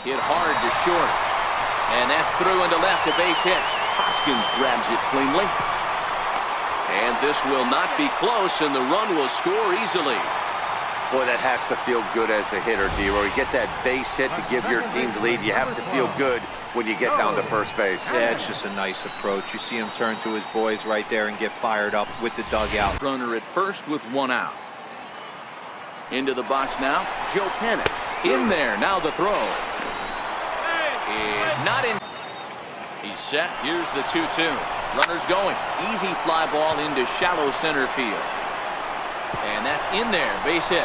Hit hard to short. And that's through into left, a base hit. Hoskins grabs it cleanly. And this will not be close, and the run will score easily. Boy, that has to feel good as a hitter, D-Roy. You get that base hit to give your team the lead. You have to feel good when you get down to first base. Yeah, it's just a nice approach. You see him turn to his boys right there and get fired up with the dugout. Runner at first with one out. Into the box now, Joe Panic. In there, now the throw. Is not in. He's set. Here's the 2-2. Runners going. Easy fly ball into shallow center field. And that's in there. Base hit.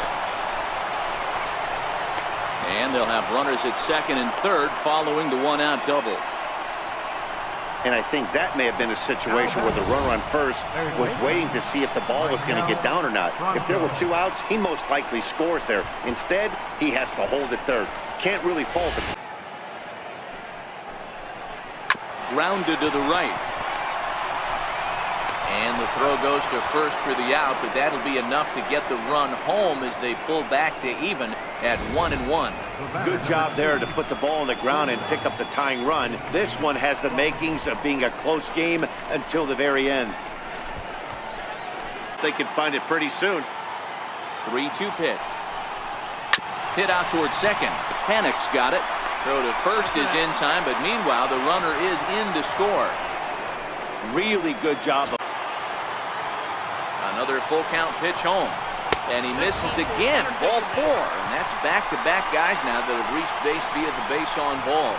And they'll have runners at second and third following the one-out double. And I think that may have been a situation where the runner on first was waiting to see if the ball was going to get down or not. If there were 2 outs, he most likely scores there. Instead, he has to hold at third. Can't really fault him. Grounded to the right. And the throw goes to first for the out, but that'll be enough to get the run home as they pull back to even at 1-1. Good job there to put the ball on the ground and pick up the tying run. This one has the makings of being a close game until the very end. They can find it pretty soon. 3-2 pitch. Hit out towards second. Panic's got it. Throw to first is in time, but meanwhile the runner is in to score. Really good job. Another full count pitch home. And he misses again. Ball 4. And that's back-to-back guys now that have reached base via the base on ball.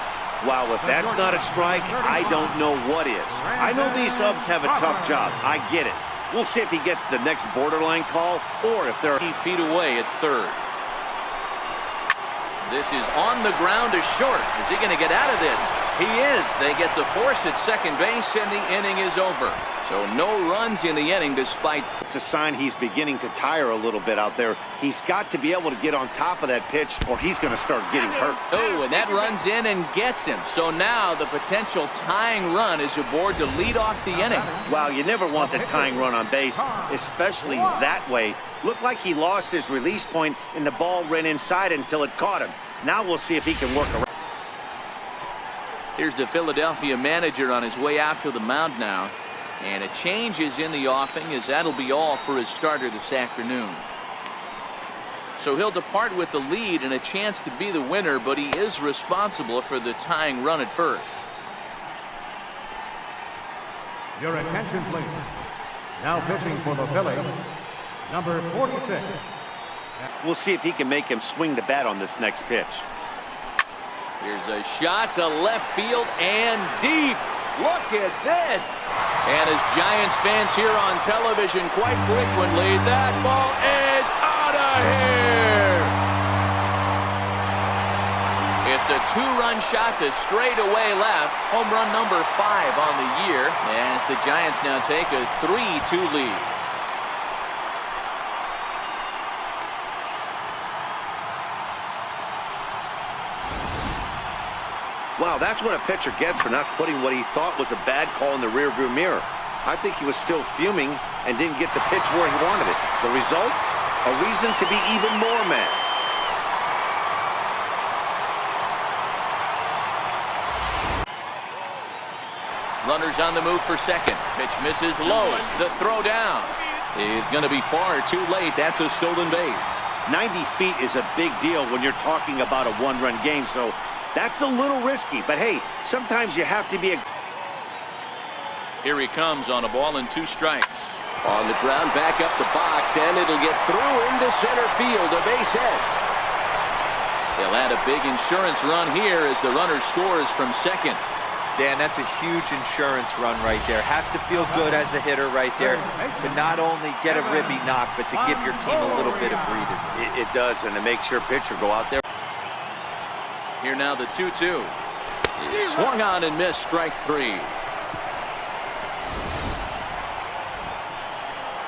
Wow, if that's not a strike, I don't know what is. I know these subs have a tough job. I get it. We'll see if he gets the next borderline call or if they're 8 feet away at third. This is on the ground to short. Is he going to get out of this? He is. They get the force at second base, and the inning is over. So no runs in the inning despite. It's a sign he's beginning to tire a little bit out there. He's got to be able to get on top of that pitch or he's going to start getting hurt. Oh, and that runs in and gets him. So now the potential tying run is aboard to lead off the inning. Wow, you never want the tying run on base, especially that way. Looked like he lost his release point and the ball ran inside until it caught him. Now we'll see if he can work around. Here's the Philadelphia manager on his way out to the mound now. And a change is in the offing as that'll be all for his starter this afternoon. So he'll depart with the lead and a chance to be the winner, but he is responsible for the tying run at first. Your attention, please. Now pitching for the Phillies, number 46. We'll see if he can make him swing the bat on this next pitch. Here's a shot to left field and deep. Look at this. And as Giants fans hear on television quite frequently, that ball is out of here. It's a 2-run shot to straightaway left. Home run number 5 on the year as the Giants now take a 3-2 lead. Wow, that's what a pitcher gets for not putting what he thought was a bad call in the rearview mirror. I think he was still fuming and didn't get the pitch where he wanted it. The result? A reason to be even more mad. Runners on the move for second. Pitch misses low. The throw down is going to be far too late. That's a stolen base. 90 feet is a big deal when you're talking about a 1-run game, so that's a little risky. But hey, sometimes you have to be a... Here he comes on a ball and 2 strikes. On the ground, back up the box, and it'll get through into center field, a base hit. They'll add a big insurance run here as the runner scores from second. Dan, that's a huge insurance run right there. Has to feel good as a hitter right there to not only get a ribby knock, but to give your team a little bit of breathing. It does, and to make sure pitcher go out there. Here now the 2-2. Swung on and missed, strike 3.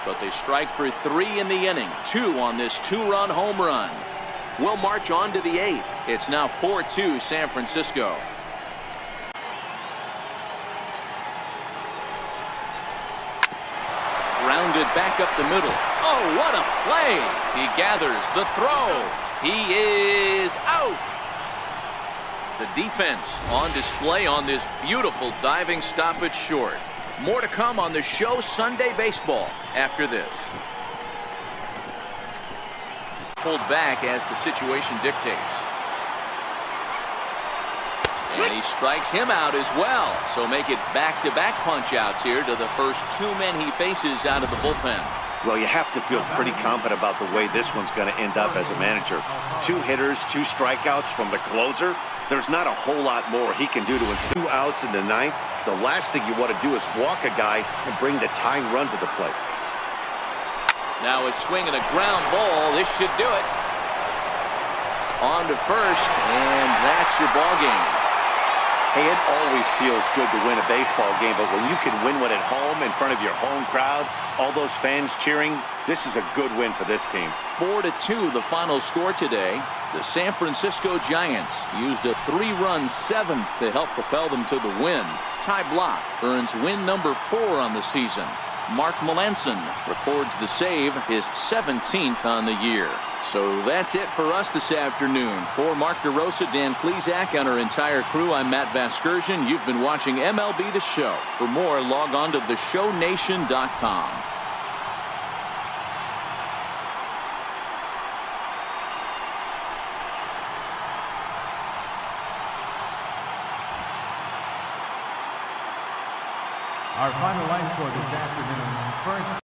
But they strike for 3 in the inning. 2 on this 2-run home run. We'll march on to the 8th. It's now 4-2 San Francisco. Grounded back up the middle. Oh, what a play! He gathers the throw. He is out. The defense on display on this beautiful diving stoppage short. More to come on the show Sunday Baseball after this. Pulled back as the situation dictates. And he strikes him out as well. So make it back-to-back punch-outs here to the first two men he faces out of the bullpen. Well, you have to feel pretty confident about the way this one's going to end up as a manager. 2 hitters, 2 strikeouts from the closer. There's not a whole lot more he can do to win. 2 outs in the 9th. The last thing you want to do is walk a guy and bring the tying run to the plate. Now a swing and a ground ball. This should do it. On to first, and that's your ball game. Hey, it always feels good to win a baseball game, but when you can win one at home in front of your home crowd, all those fans cheering, this is a good win for this team. 4-2 the final score today. The San Francisco Giants used a 3-run 7th to help propel them to the win. Ty Blach earns win number 4 on the season. Mark Melanson records the save, his 17th on the year. So that's it for us this afternoon. For Mark DeRosa, Dan Plesac, and our entire crew, I'm Matt Vasgersian. You've been watching MLB The Show. For more, log on to theshownation.com. Our final line score this afternoon. First.